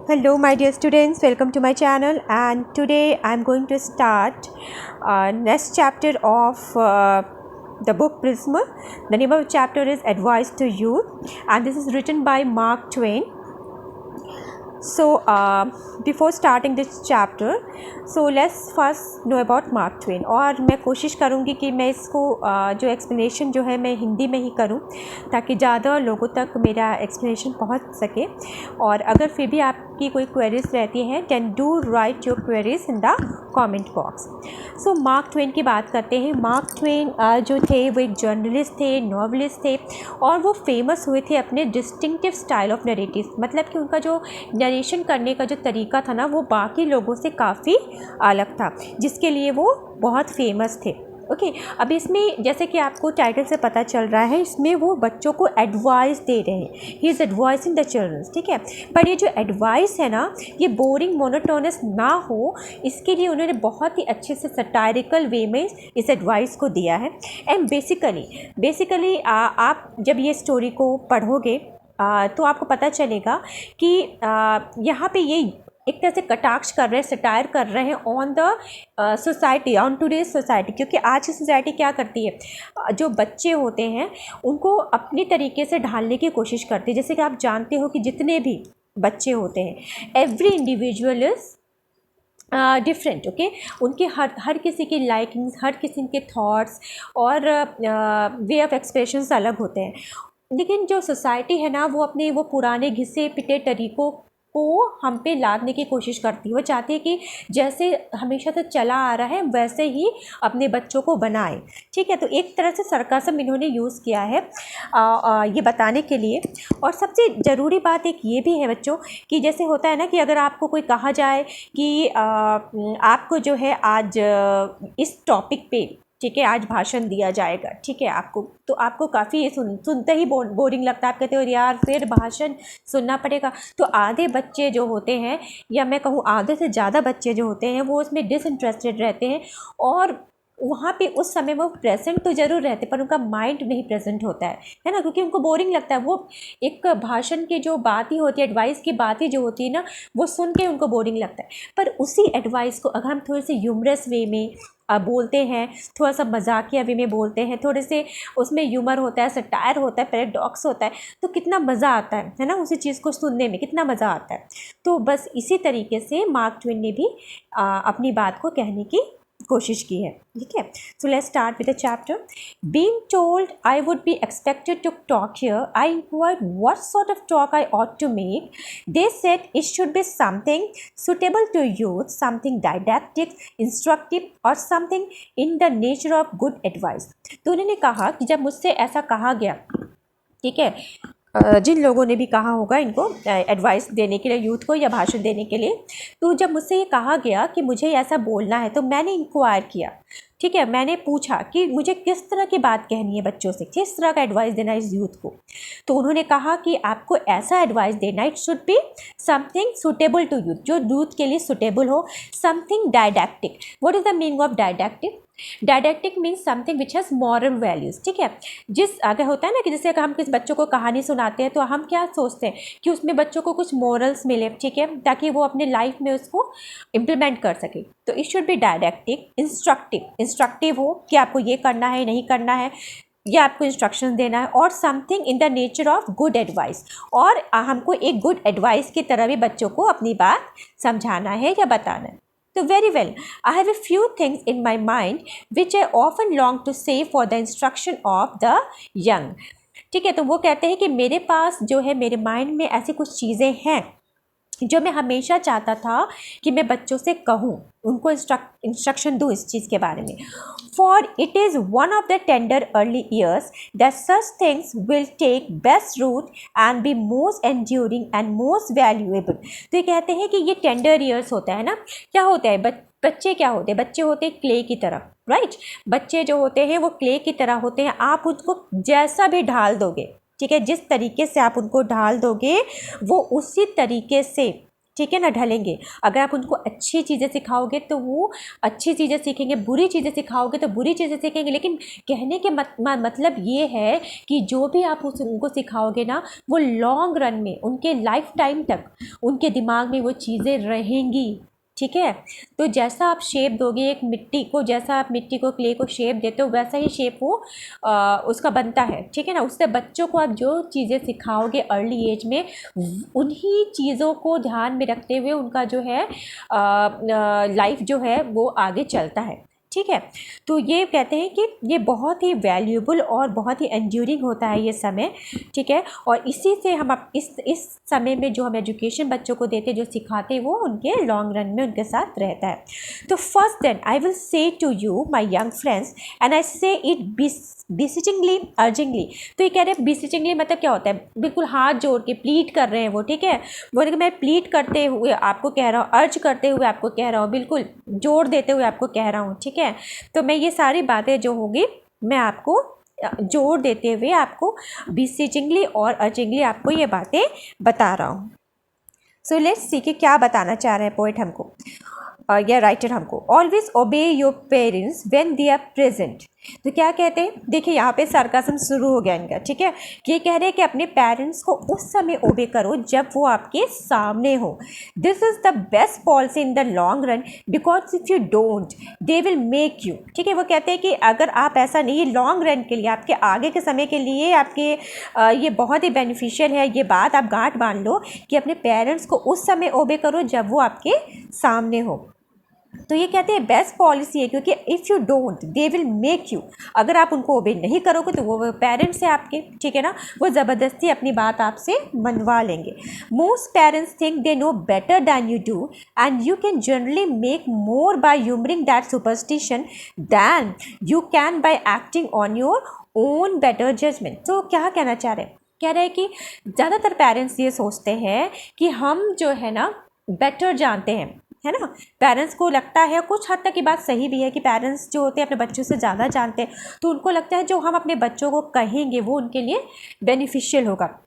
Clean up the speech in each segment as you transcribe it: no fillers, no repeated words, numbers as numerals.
Hello my dear students, welcome to my channel, and today I am going to start next chapter of the book Prism. The name of the chapter is Advice to Youth, and this is written by Mark Twain. So before starting this chapter, so let's first know about Mark Twain. और मैं कोशिश करूँगी कि मैं इसको जो explanation जो है मैं हिंदी में ही करूँ ताकि ज़्यादा लोगों तक मेरा एक्सप्लेनेशन पहुँच सके। और अगर फिर भी आपकी कोई क्वेरीज रहती हैं then do write your queries in the comment box. So Mark Twain की बात करते हैं। मार्क ट्वेन जो थे वो एक जर्नलिस्ट थे, नॉवलिस्ट थे, और वो फेमस हुए थे अपने डिस्टिंक्टिव स्टाइल ऑफ नरेटिव। मतलब कि उनका जो नरेशन करने का जो तरीका था ना वो बाकी लोगों से काफ़ी अलग था, जिसके लिए वो बहुत फेमस थे। ओके अब इसमें जैसे कि आपको टाइटल से पता चल रहा है, इसमें वो बच्चों को एडवाइस दे रहे हैं। He is advising the children, ठीक है। पर ये जो एडवाइस है ना, ये बोरिंग मोनोटोनस ना हो, इसके लिए उन्होंने बहुत ही अच्छे से सटायरिकल वे में इस एडवाइस को दिया है। एंड बेसिकली आप जब ये स्टोरी को पढ़ोगे तो आपको पता चलेगा कि यहाँ पे ये एक तरह से कटाक्ष कर रहे हैं, सटायर कर रहे हैं on the society, on today's society. क्योंकि आज की सोसाइटी क्या करती है, जो बच्चे होते हैं उनको अपनी तरीके से ढालने की कोशिश करती है। जैसे कि आप जानते हो कि जितने भी बच्चे होते हैं, every individual is different. Okay उनके हर किसी की लाइकिंग्स, हर किसी के थॉट्स और वे ऑफ एक्सप्रेशंस अलग होते हैं। लेकिन जो सोसाइटी है ना, वो अपने वो पुराने घिसे पिटे तरीक़ों को हम पे लादने की कोशिश करती है। वो चाहती है कि जैसे हमेशा से चला आ रहा है वैसे ही अपने बच्चों को बनाए, ठीक है। तो एक तरह से सरकाज़म इन्होंने यूज़ किया है ये बताने के लिए। और सबसे ज़रूरी बात एक ये भी है बच्चों कि जैसे होता है ना कि अगर आपको कोई कहा जाए कि आपको जो है आज इस टॉपिक पे, ठीक है, आज भाषण दिया जाएगा, ठीक है, आपको तो आपको काफ़ी ये सुनते ही बोरिंग लगता है। आप कहते हो यार फिर भाषण सुनना पड़ेगा। तो आधे बच्चे जो होते हैं, या मैं कहूँ आधे से ज़्यादा बच्चे जो होते हैं, वो उसमें डिसइंटरेस्टेड रहते हैं। और वहाँ पे उस समय वो प्रेजेंट तो ज़रूर रहते पर उनका माइंड नहीं प्रेजेंट होता है ना, क्योंकि उनको बोरिंग लगता है। वो एक भाषण की जो बात ही होती है, एडवाइस की बात ही जो होती है ना, वो सुन के उनको बोरिंग लगता है। पर उसी एडवाइस को अगर हम थोड़े से ह्यूमरस वे में बोलते हैं, थोड़ा सा मजाकिया वे में बोलते हैं, थोड़े से उसमें ह्यूमर होता है, सटायर होता है, पैराडॉक्स होता है, तो कितना मज़ा आता है ना, उसी चीज़ को सुनने में कितना मज़ा आता है। तो बस इसी तरीके से मार्क ट्वेन ने भी अपनी बात को कहने की कोशिश की है, ठीक है। So let's start with the chapter. Being told I would be expected to talk here, I inquired what sort of talk I ought to make. They said it should be something suitable to youth, something didactic, instructive, or something in the nature of good advice. तो उन्होंने कहा कि जब मुझसे ऐसा कहा गया, ठीक है, जिन लोगों ने भी कहा होगा इनको एडवाइस देने के लिए यूथ को या भाषण देने के लिए, तो जब मुझसे ये कहा गया कि मुझे ऐसा बोलना है, तो मैंने इंक्वायर किया, ठीक है, मैंने पूछा कि मुझे किस तरह की बात कहनी है बच्चों से, किस तरह का एडवाइस देना है इस यूथ को। तो उन्होंने कहा कि आपको ऐसा एडवाइस देना, it should be something suitable to youth, जो यूथ के लिए सुटेबल हो, something didactic. What is the meaning of didactic? Didactic means something which has moral values, ठीक है। जिस अगर होता है ना कि जैसे अगर हम किसी बच्चों को कहानी सुनाते हैं तो हम क्या सोचते हैं कि उसमें बच्चों को कुछ मॉरल्स मिले, ठीक है, ताकि वो अपने लाइफ में उसको इम्प्लीमेंट कर सके। तो इट शुड बी डायडैक्टिक, इंस्ट्रक्टिव हो कि आपको ये करना है, नहीं करना है, या आपको इंस्ट्रक्शंस देना है, और something in the nature of good advice, और हमको एक गुड एडवाइस की तरह भी बच्चों को अपनी बात समझाना है या बताना है। तो very well, I have a few things in my mind which I often long to say for the instruction of the young. ठीक है, तो वो कहते हैं कि मेरे पास जो है, मेरे माइंड में ऐसी कुछ चीज़ें हैं जो मैं हमेशा चाहता था कि मैं बच्चों से कहूँ, उनको इंस्ट्रक्शन दूँ इस चीज़ के बारे में। For it is one of the tender early years that such things will take best root and be most enduring and most valuable. तो ये कहते हैं कि ये टेंडर ईयर्स होता है ना, क्या होता है, बच्चे क्या होते हैं, बच्चे होते हैं क्ले की तरह, राइट। बच्चे जो होते हैं वो क्ले की तरह होते हैं। आप उनको जैसा भी ढाल दोगे, ठीक है, जिस तरीके से आप उनको ढाल दोगे वो उसी तरीके से ठीक है ना, ढलेंगे। अगर आप उनको अच्छी चीज़ें सिखाओगे तो वो अच्छी चीज़ें सीखेंगे, बुरी चीज़ें सिखाओगे तो बुरी चीज़ें सीखेंगे। लेकिन कहने के मतलब ये है कि जो भी आप उनको सिखाओगे ना, वो लॉन्ग रन में उनके लाइफ टाइम तक उनके दिमाग में वो चीज़ें रहेंगी। ठीक है, तो जैसा आप शेप दोगे एक मिट्टी को, जैसा आप मिट्टी को, क्ले को शेप देते हो, वैसा ही शेप वो उसका बनता है। ठीक है ना, उससे बच्चों को आप जो चीज़ें सिखाओगे अर्ली एज में, उन्हीं चीज़ों को ध्यान में रखते हुए उनका जो है लाइफ जो है वो आगे चलता है। ठीक है, तो ये कहते हैं कि ये बहुत ही वैल्यूएबल और बहुत ही एंड्यूरिंग होता है ये समय। ठीक है, और इसी से हम इस समय में जो हम एजुकेशन बच्चों को देते हैं, जो सिखाते हैं, वो उनके लॉन्ग रन में उनके साथ रहता है। तो first then I will say to you my young friends and I say it बेसिचिंगली अर्जिंगली। तो ये कह रहे हैं बेसिचिंगली मतलब क्या होता है, बिल्कुल हाथ जोड़ के प्लीट कर रहे हैं वो। ठीक है, बोले कि मैं प्लीट करते हुए आपको कह रहा हूँ, अर्ज करते हुए आपको कह रहा हूँ, बिल्कुल जोड़ देते हुए आपको कह रहा हूँ। ठीक है, तो मैं ये सारी बातें जो होंगी मैं आपको जोड़ देते हुए आपको बेसिचिंगली और अर्जिंगली आपको ये बातें बता रहा हूँ। सो लेट्स सी कि क्या बताना चाह रहे हैं पोएट हमको या राइटर हमको। Always obey your parents when they are present. तो क्या कहते हैं, देखिए यहाँ पे सरकाज़म शुरू हो गया इनका। ठीक है, ये कह रहे हैं कि अपने पेरेंट्स को उस समय ओबे करो जब वो आपके सामने हो। This is the best policy in the long run because if you don't they will make you. ठीक है, वो कहते हैं कि अगर आप ऐसा नहीं, लॉन्ग रन के लिए, आपके आगे के समय के लिए आपके ये बहुत ही बेनिफिशियल है। ये बात आप गांठ बांध लो कि अपने पेरेंट्स को उस समय ओबे करो जब वो आपके सामने हो। तो ये कहते हैं बेस्ट पॉलिसी है, क्योंकि if you don't they will make you. अगर आप उनको ओबे नहीं करोगे तो वो पेरेंट्स हैं आपके। ठीक है ना, वो ज़बरदस्ती अपनी बात आपसे मनवा लेंगे। Most parents think they know better than you do and you can generally make more by humouring that superstition than you can by acting on your own better judgement. तो क्या कहना चाह रहे हैं, कह रहे हैं कि ज़्यादातर पेरेंट्स ये सोचते हैं कि हम जो है ना बेटर जानते हैं, है ना। पेरेंट्स को लगता है, कुछ हद तक की बात सही भी है कि पेरेंट्स जो होते हैं अपने बच्चों से ज़्यादा जानते हैं। तो उनको लगता है जो हम अपने बच्चों को कहेंगे वो उनके लिए बेनिफिशियल होगा।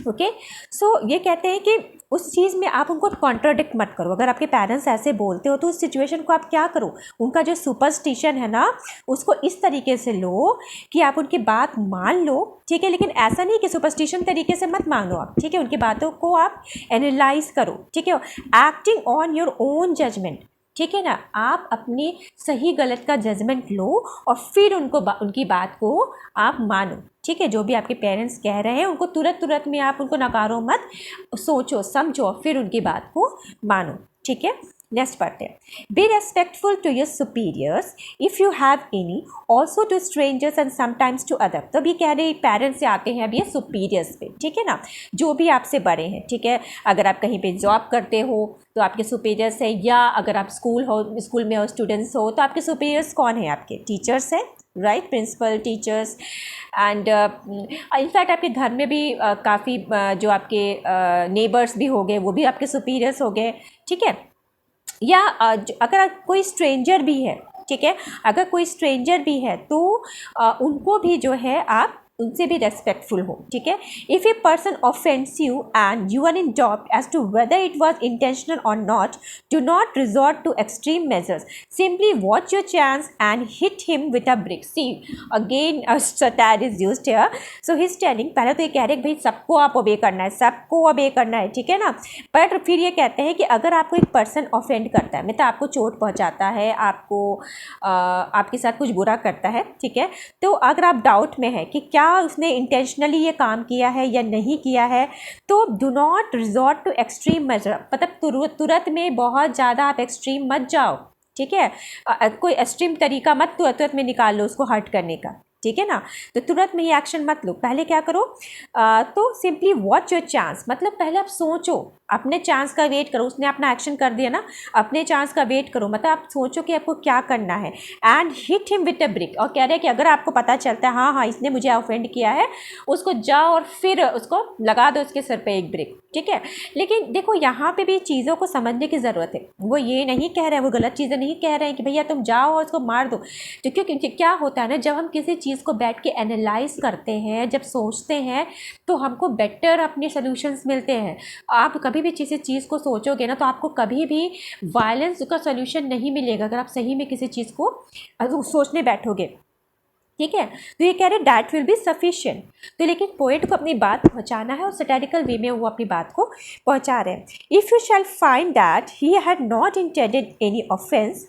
ओके, सो ये कहते हैं कि उस चीज़ में आप उनको कॉन्ट्राडिक्ट मत करो। अगर आपके पेरेंट्स ऐसे बोलते हो तो उस सिचुएशन को आप क्या करो, उनका जो सुपरस्टिशन है ना उसको इस तरीके से लो कि आप उनकी बात मान लो। ठीक है, लेकिन ऐसा नहीं कि सुपरस्टिशन तरीके से मत मानो आप। ठीक है, उनकी बातों को आप एनालाइज करो। ठीक है, acting on your own judgement. ठीक है ना, आप अपनी सही गलत का जजमेंट लो और फिर उनकी बात को आप मानो। ठीक है, जो भी आपके पेरेंट्स कह रहे हैं उनको तुरंत में आप उनको नकारो मत, सोचो समझो फिर उनकी बात को मानो। ठीक है, नेक्स्ट पढ़ते हैं। Be respectful to your superiors if you have any, also to strangers and sometimes to other. तो अभी कह रहे पेरेंट्स से आते हैं अभी सुपीरियर्स पे। ठीक है ना, जो भी आपसे बड़े हैं। ठीक है, अगर आप कहीं पे जॉब करते हो तो आपके सुपीरियर्स हैं, या अगर आप स्कूल में हो, स्टूडेंट्स हो, तो आपके सुपीरियर्स कौन है, आपके टीचर्स हैं, right, principal, teachers. And in fact आपके घर में भी काफ़ी जो आपके नेबर्स भी हो गए वो भी आपके सुपीरियर्स हो गए। ठीक है, या अगर कोई स्ट्रेंजर भी है। ठीक है, अगर कोई स्ट्रेंजर भी है तो उनको भी जो है आप उनसे भी रेस्पेक्टफुल हो। ठीक है, if a person offends you and you are in doubt as to whether it was intentional और not, do not resort to extreme measures, simply watch your chance and hit him with a brick. See again satire is used here. So he is telling, पहले तो ये कह रहे हैं भाई सबको आप ओबे करना है, सबको ओबे करना है। ठीक है ना, बट फिर ये कहते हैं कि अगर आपको एक पर्सन ऑफेंड करता है, मतलब आपको चोट पहुंचाता है, आपको आपके साथ कुछ बुरा करता है। ठीक है, तो अगर आप डाउट में है कि क्या उसने इंटेंशनली ये काम किया है या नहीं किया है, तो do not resort to extreme measure. मतलब तुरंत में बहुत ज़्यादा आप एक्सट्रीम मत जाओ। ठीक है, कोई एक्सट्रीम तरीका मत तुरंत में निकाल लो उसको हर्ट करने का। ठीक है ना, तो तुरंत में ये एक्शन मत लो, पहले क्या करो, तो सिंपली वॉच योर चांस। मतलब पहले आप सोचो, अपने चांस का वेट करो। उसने अपना एक्शन कर दिया ना, अपने चांस का वेट करो, मतलब आप सोचो कि आपको क्या करना है। And hit him with a brick. और कह रहे हैं कि अगर आपको पता चलता है हाँ इसने मुझे ऑफेंड किया है, उसको जाओ और फिर उसको लगा दो उसके सिर पे एक ब्रिक। ठीक है, लेकिन देखो यहाँ पे भी चीज़ों को समझने की ज़रूरत है। वो ये नहीं कह रहे हैं, वो गलत चीज़ें नहीं कह रहे हैं कि भैया तुम जाओ और उसको मार दो। तो क्योंकि क्या होता है ना, जब हम किसी चीज़ को बैठ के एनालाइज करते हैं, जब सोचते हैं, तो हमको बेटर अपने सॉल्यूशंस मिलते हैं। आप कभी भी किसी चीज़ को सोचोगे ना, तो आपको कभी भी वायलेंस का सॉल्यूशन नहीं मिलेगा अगर आप सही में किसी चीज़ को सोचने बैठोगे, ठीक है। तो ये कह रहे डैट विल बी सफिशिएंट। तो लेकिन पोएट को अपनी बात पहुंचाना है और सैटिरिकल वे में वो अपनी बात को पहुंचा रहे हैं। If you shall find that he had not intended any offence,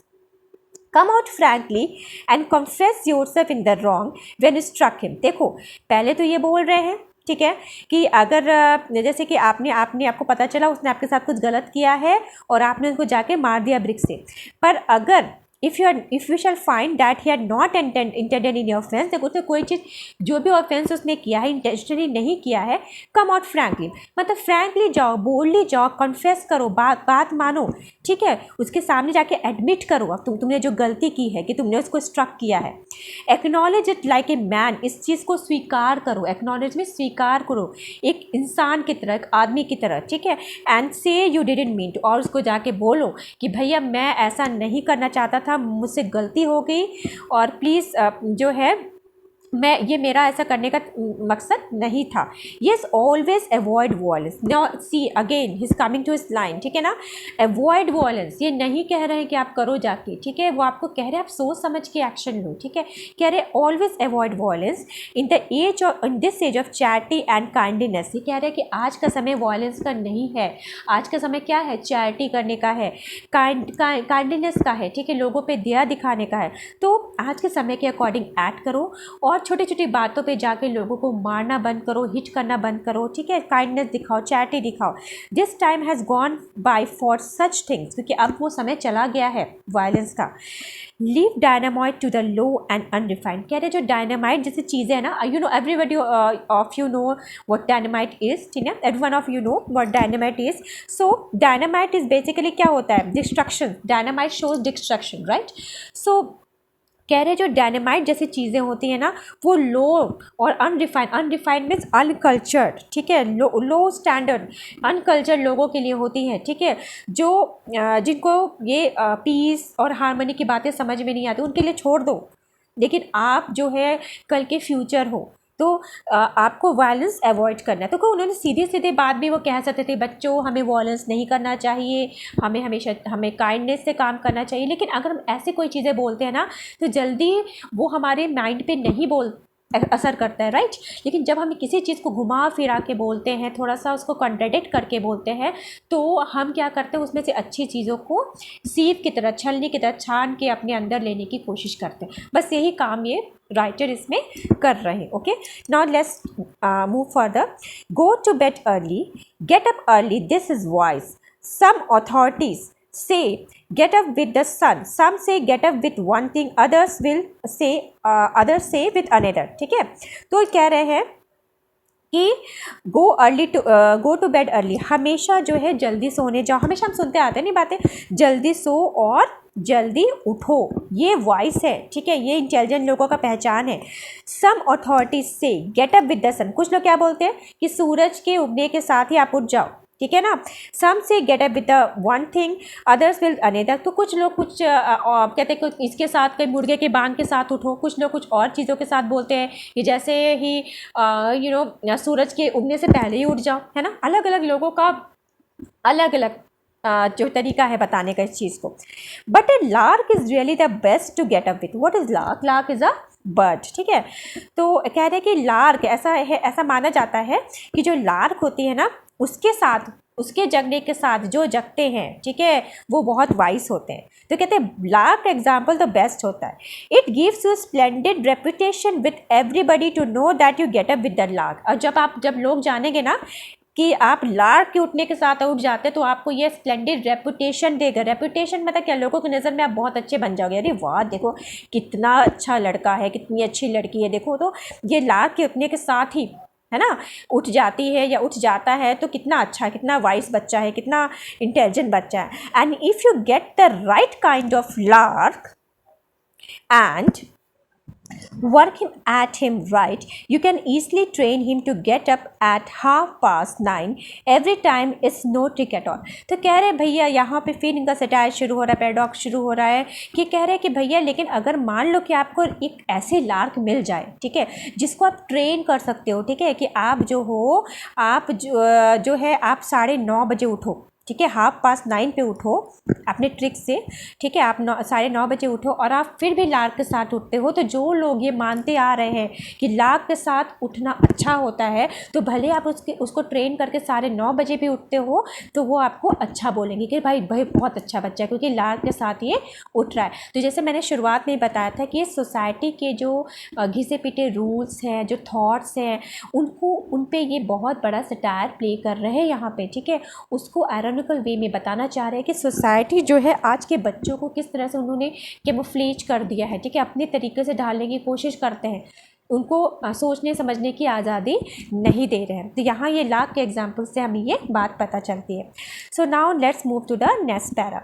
come out frankly and confess yourself in the wrong when struck him. देखो पहले तो ये बोल रहे हैं, ठीक है, कि अगर जैसे कि आपको पता चला उसने आपके साथ कुछ गलत किया है और आपने उसको जाके मार दिया ब्रिक से, पर अगर if you shall find that he had not intended in offence, देखो उसने कोई चीज़, जो भी ऑफेंस उसने किया है इंटेंशनली नहीं किया है, कम आउट फ्रैंकली, मतलब फ्रैंकली जाओ, बोल्डली जाओ, कन्फेस करो, बात मानो, ठीक है, उसके सामने जाके एडमिट करो अब तुमने जो गलती की है कि तुमने उसको स्ट्रक किया है। Acknowledge it like a man, इस चीज़ को स्वीकार करो, एक्नॉलेज में स्वीकार करो एक इंसान की तरह, एक आदमी की तरह, ठीक है। एंड से यू डिडंट मीन टू, और उसको जाके बोलो कि भैया मैं ऐसा नहीं करना चाहता था, मुझसे गलती हो गई और प्लीज़ जो है ये मेरा ऐसा करने का मकसद नहीं था। Yes always avoid violence. Now see again he is coming to इस लाइन, ठीक है ना, अवॉइड वॉयलेंस, ये नहीं कह रहे हैं कि आप करो जाके, ठीक है, वो आपको कह रहे हैं आप सोच समझ के एक्शन लो, ठीक है, कह रहे हैं always avoid violence in the age of, in this age of charity and kindness. ये कह रहे हैं कि आज का समय वॉयलेंस का नहीं है, आज का समय क्या है, चैरिटी करने का है, काइंडनेस का है, ठीक है, लोगों पे दया दिखाने का है। तो आज के समय के अकॉर्डिंग एक्ट करो और छोटी छोटी बातों पे जाके लोगों को मारना बंद करो, हिट करना बंद करो, ठीक है, काइंडनेस दिखाओ, चैरिटी दिखाओ। This time has gone by for such things, क्योंकि अब वो समय चला गया है वायलेंस का। Leave dynamite to the low and unrefined, कह रहे जो डायनामाइट जैसी चीज़ें हैं ना, you know everybody of you know what dynamite is, ठीक है, everyone of you know what dynamite is. So dynamite is basically क्या होता है, destruction, dynamite shows destruction, right. So कह रहे जो डायनामाइट जैसी चीज़ें होती हैं ना, वो लो और अनरिफाइंड मीन्स अनकल्चर्ड, ठीक है, लो स्टैंडर्ड अनकल्चर्ड लोगों के लिए होती हैं, ठीक है, जो जिनको ये पीस और हार्मनी की बातें समझ में नहीं आती, उनके लिए छोड़ दो। लेकिन आप जो है कल के फ्यूचर हो, तो आपको वायलेंस अवॉइड करना है। तो उन्होंने सीधे सीधे बात भी वो कह सकते थे, बच्चों हमें वायलेंस नहीं करना चाहिए, हमें हमेशा हमें काइंडनेस से काम करना चाहिए। लेकिन अगर हम ऐसे कोई चीज़ें बोलते हैं ना, तो जल्दी वो हमारे माइंड पे नहीं असर करता है, राइट। लेकिन जब हम किसी चीज़ को घुमा फिरा के बोलते हैं, थोड़ा सा उसको कॉन्ट्राडिक्ट करके बोलते हैं, तो हम क्या करते हैं, उसमें से अच्छी चीज़ों को सीप की तरह, छलनी की तरह छान के अपने अंदर लेने की कोशिश करते हैं। बस यही काम ये राइटर इसमें कर रहे हैं। Okay, now let's move further. Go to bed early, get up early, this is wise. Some authorities say get up with the sun, some say get up with one thing, others say with another, ठीक है। तो कह रहे हैं कि गो to bed early, हमेशा जो है जल्दी सोने जाओ। हमेशा हम सुनते आते हैं नहीं बातें, जल्दी सो और जल्दी उठो, ये वॉइस है, ठीक है, ये इंटेलिजेंट लोगों का पहचान है। सम अथॉरिटीज से गेट अप विद द सन, कुछ लोग क्या बोलते हैं कि सूरज के उगने के साथ ही आप उठ जाओ, ठीक है ना। सम से gate up with the one thing, others will another, तो कुछ लोग कुछ कहते हैं कि इसके साथ, कहीं मुर्गे के बांग के साथ उठो, कुछ लोग कुछ और चीज़ों के साथ बोलते हैं कि जैसे ही सूरज के उगने से पहले ही उठ जाओ, है ना। अलग अलग लोगों का अलग अलग जो तरीका है बताने का इस चीज़ को। But a lark is really the best to get up with. What is lark? Lark is a bird, ठीक है। तो कह रहे हैं कि लार्क ऐसा है, ऐसा माना जाता है कि जो लार्क होती है ना, उसके साथ, उसके जगने के साथ जो जगते हैं, ठीक है, वो बहुत वाइस होते हैं। तो कहते हैं लार्क का एग्जाम्पल द बेस्ट होता है। It gives you splendid reputation with everybody to know that you get up with the lark. और जब लोग जानेंगे ना कि आप लार्क के उठने के साथ उठ जाते, तो आपको ये स्प्लेंडेड रेपुटेशन देगा। रेपुटेशन मतलब क्या, लोगों की नज़र में आप बहुत अच्छे बन जाओगे, अरे वाह देखो कितना अच्छा लड़का है, कितनी अच्छी लड़की है, देखो। तो ये लार्क के उठने के साथ ही, है ना, उठ जाती है या उठ जाता है, तो कितना अच्छा, कितना वाइस बच्चा है, कितना इंटेलिजेंट बच्चा है। And if you get the right kind of lark and work him at him right, you can easily train him to get up at 9:30 every time. It's no trick at all. तो कह रहे भैया, यहाँ पे फिर इनका satire शुरू हो रहा है, पैराडॉक्स शुरू हो रहा है कि कह रहे हैं कि भैया लेकिन अगर मान लो कि आपको एक ऐसी लार्क मिल जाए, ठीक है, जिसको आप ट्रेन कर सकते हो, ठीक है, कि आप जो हो, आप जो है आप 9:30 बजे उठो, ठीक है, 9:30 पे उठो अपने ट्रिक से, ठीक है, आप 9:30 बजे उठो और आप फिर भी लार्क के साथ उठते हो, तो जो लोग ये मानते आ रहे हैं कि लार्क के साथ उठना अच्छा होता है, तो भले आप उसको ट्रेन करके 9:30 बजे भी उठते हो तो वो आपको अच्छा बोलेंगे कि भाई भाई बहुत अच्छा बच्चा है क्योंकि लार्क के साथ ये उठ रहा है। तो जैसे मैंने शुरुआत में बताया था कि सोसाइटी के जो घिसे पिटे रूल्स हैं, जो थॉट्स हैं, उन पे ये बहुत बड़ा सटायर प्ले कर रहे हैं यहाँ पे, ठीक है। उसको आयरॉनिकल वे में बताना चाह रहे हैं कि सोसाइटी जो है आज के बच्चों को किस तरह से उन्होंने कैमोफ्लेज कर दिया है, ठीक है, अपने तरीके से ढालने की कोशिश करते हैं, उनको सोचने समझने की आज़ादी नहीं दे रहे हैं। तो यहाँ ये लाख के एग्जाम्पल से हमें ये बात पता चलती है। So now let's move to the next para.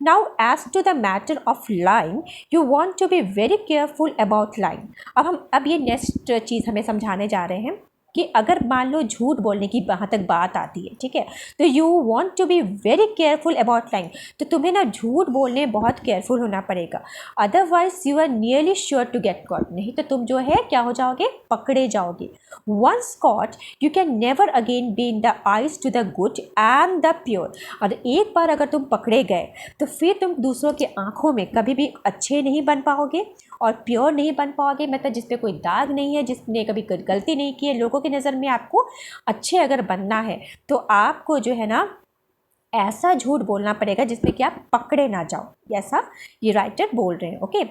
Now as to the matter of lying, you want to be very careful about lying. अब ये नेक्स्ट चीज़ हमें समझाने जा रहे हैं कि अगर मान लो झूठ बोलने की वहाँ तक बात आती है, ठीक है, तो you want to be very careful about lying, तो तुम्हें ना झूठ बोलने बहुत केयरफुल होना पड़ेगा, otherwise you are nearly sure to get caught, नहीं तो तुम जो है क्या हो जाओगे, पकड़े जाओगे। Once caught you can never again be in the eyes to the good and the pure, और एक बार अगर तुम पकड़े गए तो फिर तुम दूसरों की आंखों में कभी भी अच्छे नहीं बन पाओगे और प्योर नहीं बन पाओगे, मतलब जिस पे कोई दाग नहीं है, जिसने कभी गलती नहीं की है, लोगों की नज़र में आपको अच्छे अगर बनना है तो आपको जो है ना ऐसा झूठ बोलना पड़ेगा जिसमें कि आप पकड़े ना जाओ, ऐसा ये राइटर बोल रहे हैं। ओके,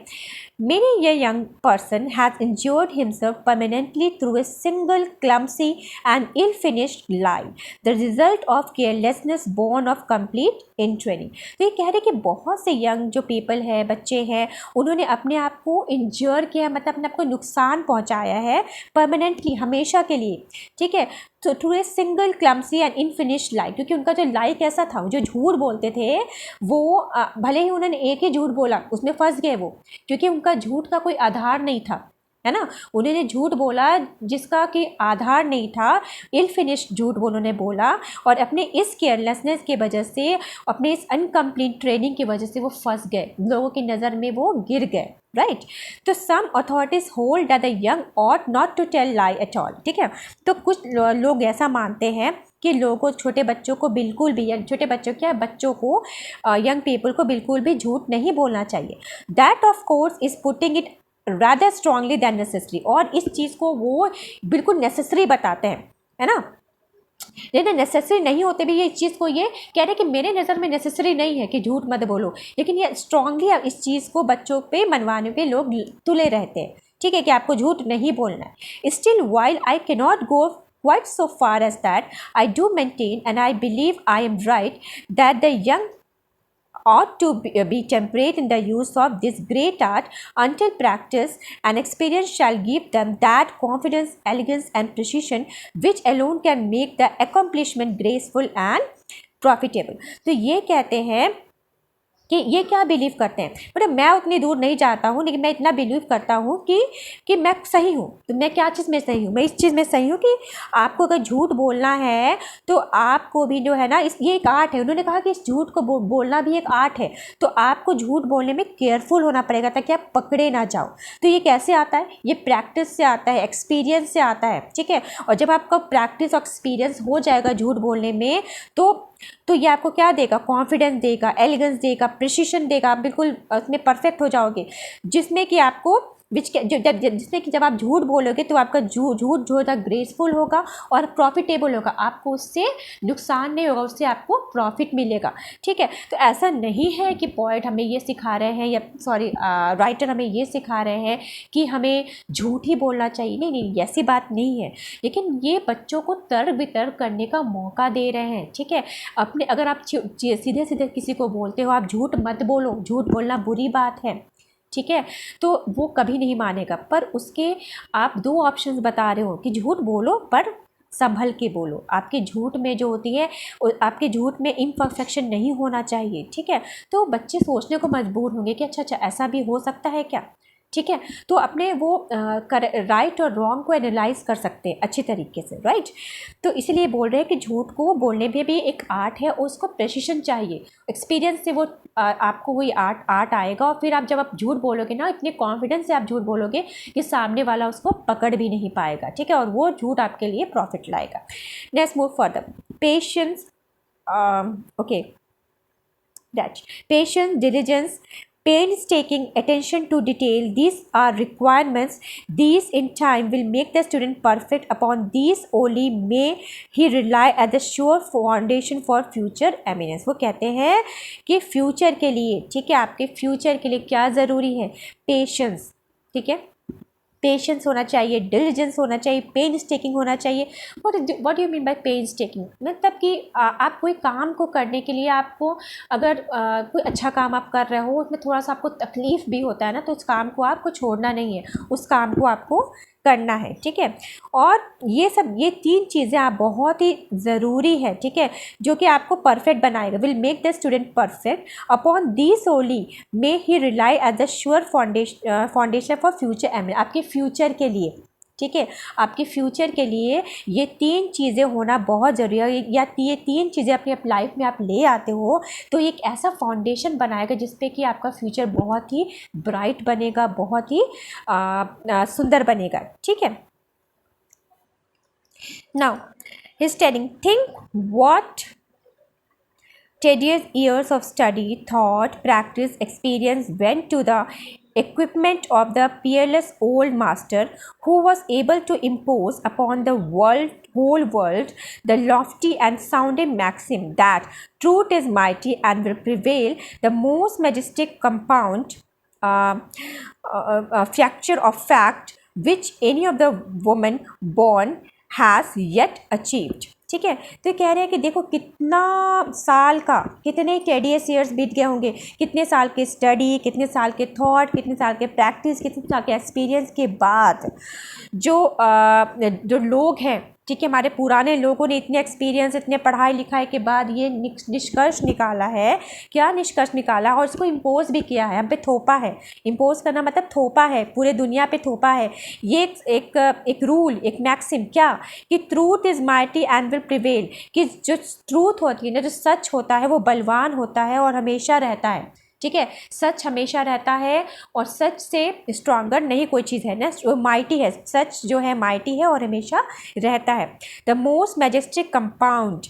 मेनी ये young person has injured himself permanently through a single clumsy and ill finished lie, the result of carelessness born of complete in training. तो ये कह रहे हैं कि बहुत से यंग जो पीपल है, बच्चे हैं, उन्होंने अपने आप को इंज्योर किया, मतलब अपने आप को नुकसान पहुंचाया है परमानेंटली, हमेशा के लिए, ठीक है, तो through a single clumsy and unfinished lie, क्योंकि उनका जो लाई कैसा था, जो झूठ बोलते थे वो भले ही उन्होंने एक ही झूठ बोला उसमें फंस गए वो, क्योंकि उनका झूठ का कोई आधार नहीं था, है ना, उन्होंने झूठ बोला जिसका कि आधार नहीं था, इल फिनिश्ड झूठ उन्होंने बोला, और अपने इस केयरलेसनेस की वजह से, अपने इस अनकम्प्लीट ट्रेनिंग की वजह से वो फंस गए, लोगों की नज़र में वो गिर गए, राइट। तो some authorities hold that the young ought not to tell lie at all, ठीक है, तो कुछ लोग ऐसा मानते हैं कि लोगों, छोटे बच्चों को बिल्कुल भी, छोटे बच्चों क्या, बच्चों को, यंग पीपल को बिल्कुल भी झूठ नहीं बोलना चाहिए। That of course is putting it rather strongly than necessary, और इस चीज़ को वो बिल्कुल नेसेसरी बताते हैं, है ना, लेकिन नेसेसरी नहीं होते भी ये इस चीज़ को ये कह रहे हैं कि मेरे नज़र में नेसेसरी नहीं है कि झूठ मत बोलो, लेकिन ये स्ट्रांगली इस चीज़ को बच्चों पे मनवाने पे लोग तुले रहते हैं, ठीक है, कि आपको झूठ नहीं बोलना है। Still while I can not go quite so far as that, I do maintain, and I believe I am right, that the young ought to be temperate in the use of this great art until practice and experience shall give them that confidence, elegance and precision which alone can make the accomplishment graceful and profitable। तो ये कहते हैं कि ये क्या believe करते हैं, मतलब मैं उतनी दूर नहीं जाता हूँ, लेकिन मैं इतना बिलीव करता हूँ कि मैं सही हूँ। तो मैं क्या चीज़ में सही हूँ, मैं इस चीज़ में सही हूँ कि आपको अगर झूठ बोलना है तो आपको भी जो है ना, ये एक आर्ट है। उन्होंने कहा कि इस झूठ को बोलना भी एक आर्ट है, तो आपको झूठ बोलने में केयरफुल होना पड़ेगा ताकि आप पकड़े ना जाओ। तो ये कैसे आता है, ये प्रैक्टिस से आता है, एक्सपीरियंस से आता है, ठीक है। और जब आपका प्रैक्टिस और एक्सपीरियंस हो जाएगा झूठ बोलने में, तो ये आपको क्या देगा, कॉन्फिडेंस देगा, एलिगेंस देगा, प्रिसिशन देगा, आप बिल्कुल उसमें परफेक्ट हो जाओगे, जिसमें कि आपको जिसमें कि जब आप झूठ बोलोगे तो आपका झूठ जो होगा ग्रेसफुल होगा और प्रॉफिटेबल होगा, आपको उससे नुकसान नहीं होगा, उससे आपको प्रॉफिट मिलेगा, ठीक है। तो ऐसा नहीं है कि पोएट हमें ये सिखा रहे हैं, या राइटर हमें ये सिखा रहे हैं कि हमें झूठ ही बोलना चाहिए, नहीं, ऐसी बात नहीं है, लेकिन ये बच्चों को तर्क वितर्क करने का मौका दे रहे हैं, ठीक है। अपने अगर आप सीधे सीधे किसी को बोलते हो आप झूठ मत बोलो, झूठ बोलना बुरी बात है, ठीक है, तो वो कभी नहीं मानेगा। पर उसके आप दो ऑप्शंस बता रहे हो कि झूठ बोलो पर संभल के बोलो, आपके झूठ में जो होती है, आपके झूठ में इम्परफेक्शन नहीं होना चाहिए, ठीक है। तो बच्चे सोचने को मजबूर होंगे कि अच्छा ऐसा भी हो सकता है क्या, ठीक है। तो अपने वो राइट और रॉन्ग को एनालाइज कर सकते हैं अच्छी तरीके से, राइट। तो इसीलिए बोल रहे हैं कि झूठ को बोलने में भी एक आर्ट है और उसको प्रेसिशन चाहिए। एक्सपीरियंस से वो आपको वही आर्ट आएगा, और फिर आप जब आप झूठ बोलोगे ना, इतने कॉन्फिडेंस से आप झूठ बोलोगे कि सामने वाला उसको पकड़ भी नहीं पाएगा, ठीक है, और वो झूठ आपके लिए प्रॉफिट लाएगा। Next move further, patience, okay, that patience, diligence, painstaking attention to detail, these are requirements. These in time will make the student perfect. Upon these only may he rely as a sure foundation for future eminence. वो कहते हैं कि future के लिए, ठीक है, आपके future के लिए क्या ज़रूरी है? पेशेंस, ठीक है, पेशेंस होना चाहिए, डिलिजेंस होना चाहिए, पेन स्टेकिंग होना चाहिए। What you mean by painstaking? मतलब कि आप कोई काम को करने के लिए आपको, अगर कोई अच्छा काम आप कर रहे हो, उसमें थोड़ा सा आपको तकलीफ़ भी होता है ना, तो उस काम को आपको छोड़ना नहीं है, उस काम को आपको करना है, ठीक है। और ये तीन चीज़ें आप बहुत ही ज़रूरी है, ठीक है, जो कि आपको परफेक्ट बनाएगा। Will make the student perfect. Upon this only may he rely as the sure foundation for future एम, आपके फ्यूचर के लिए, ठीक है, आपके फ्यूचर के लिए ये तीन चीज़ें होना बहुत ज़रूरी है। या ये तीन चीज़ें अपनी लाइफ में आप ले आते हो तो एक ऐसा फाउंडेशन बनाएगा जिसपे कि आपका फ्यूचर बहुत ही ब्राइट बनेगा, बहुत ही सुंदर बनेगा, ठीक है। Now he is telling, think what tedious years of study, thought, practice, experience went to the equipment of the peerless old master who was able to impose upon the whole world the lofty and sounding maxim that truth is mighty and will prevail, the most majestic compound fracture of fact which any of the woman born has yet achieved, ठीक है। तो कह रहे हैं कि देखो कितना साल का, कितने टेडियस ईयर्स बीत गए होंगे, कितने साल के स्टडी, कितने साल के थॉट, कितने साल के प्रैक्टिस, कितने साल के एक्सपीरियंस के बाद जो लोग हैं, ठीक है, हमारे पुराने लोगों ने इतने एक्सपीरियंस, इतने पढ़ाई लिखाई के बाद ये निष्कर्ष निकाला है। क्या निष्कर्ष निकाला? और इसको इम्पोज भी किया है, हम पे थोपा है। इम्पोज करना मतलब थोपा है, पूरे दुनिया पे थोपा है। ये एक रूल, एक मैक्सिम, क्या कि truth is mighty and will prevail, कि जो ट्रूथ होती है ना, जो सच होता है वो बलवान होता है और हमेशा रहता है, ठीक है। सच हमेशा रहता है और सच से स्ट्रॉन्गर नहीं कोई चीज़ है ना, जो माइटी है, सच जो है माइटी है और हमेशा रहता है। The most majestic compound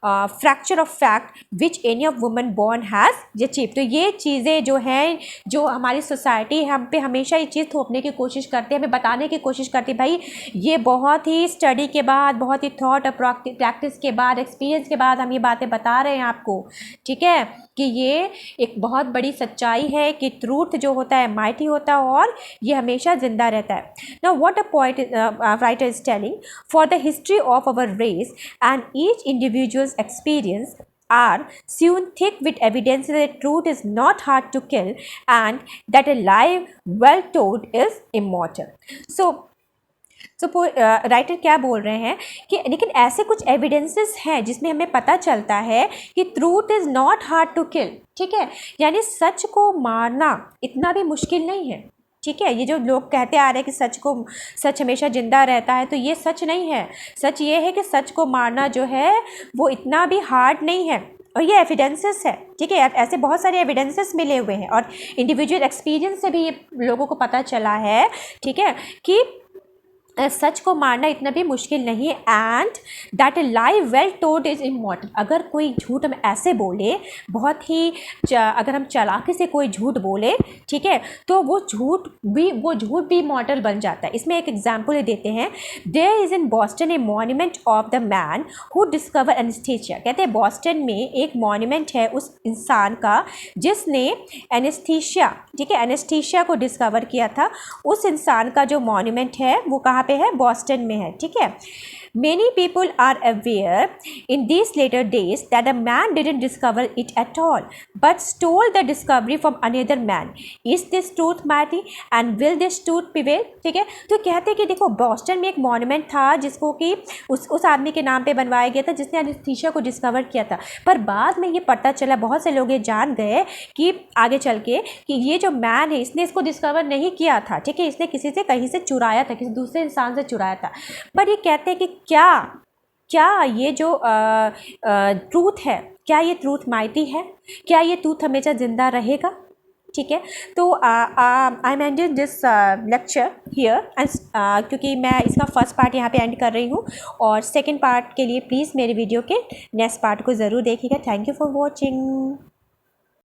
fracture of fact which any of woman born has achieve. तो ये चीज़ें जो हैं, जो हमारी सोसाइटी हम पे हमेशा ये चीज़ थोपने की कोशिश करते हैं, हमें बताने की कोशिश करती है, भाई ये बहुत ही स्टडी के बाद, बहुत ही थॉट और प्रैक्टिस के बाद, एक्सपीरियंस के बाद हम ये बातें बता रहे हैं आपको, ठीक है, कि ये एक बहुत बड़ी सच्चाई है कि ट्रूथ जो होता है माइटी होता है और ये हमेशा ज़िंदा रहता है। Now what a point writer is telling, for the history of our race and each individual's experience are sewn thick with evidence that truth is not hard to kill and that a lie well told is immortal. So writer क्या बोल रहे हैं कि लेकिन ऐसे कुछ evidences हैं जिसमें हमें पता चलता है कि truth is not hard to kill, ठीक है, यानी सच को मारना इतना भी मुश्किल नहीं है, ठीक है। ये जो लोग कहते आ रहे हैं कि सच हमेशा ज़िंदा रहता है, तो ये सच नहीं है। सच ये है कि सच को मारना जो है वो इतना भी हार्ड नहीं है, और ये एविडेंसेस है, ठीक है। ऐसे बहुत सारे एविडेंसेस मिले हुए हैं और इंडिविजुअल एक्सपीरियंस से भी ये लोगों को पता चला है, ठीक है, कि सच को मारना इतना भी मुश्किल नहीं है। And that A lie well told is immortal. अगर कोई झूठ हम ऐसे बोले, बहुत ही अगर हम चालाकी से कोई झूठ बोले, ठीक है, तो वो झूठ भी इमॉर्टल बन जाता है। इसमें एक एग्जाम्पल देते हैं, there is in Boston a monument of the man who discover anaesthesia. कहते हैं बॉस्टन में एक मॉन्यूमेंट है उस इंसान का जिसने एनेस्थीसिया, ठीक है, एनेस्थीसिया को डिस्कवर किया था। उस इंसान का जो मॉन्यूमेंट है वो कहाँ पे है, बॉस्टन में है, ठीक है। Many people are aware in these later days that a man didn't discover it at all, but stole the discovery from another man. Is this truth mighty and will this truth prevail? ठीक है, तो कहते हैं कि देखो Boston में एक monument था जिसको कि उस आदमी के नाम पे बनवाया गया था जिसने एनेस्थीसिया को डिस्कवर किया था, पर बाद में ये पता चला, बहुत से लोग ये जान गए कि आगे चल के कि ये जो मैन है इसने इसको डिस्कवर नहीं किया था, ठीक है, इसने किसी से कहीं से चुराया था, किसी दूसरे इंसान से चुराया था। बट ये कहते हैं कि क्या ये जो ट्रूथ है, क्या ये ट्रूथ माइटी है, क्या ये ट्रूथ हमेशा ज़िंदा रहेगा, ठीक है। तो I am ending this lecture here and क्योंकि मैं इसका फर्स्ट पार्ट यहाँ पे एंड कर रही हूँ, और सेकंड पार्ट के लिए प्लीज़ मेरे वीडियो के नेक्स्ट पार्ट को ज़रूर देखिएगा। Thank you for watching.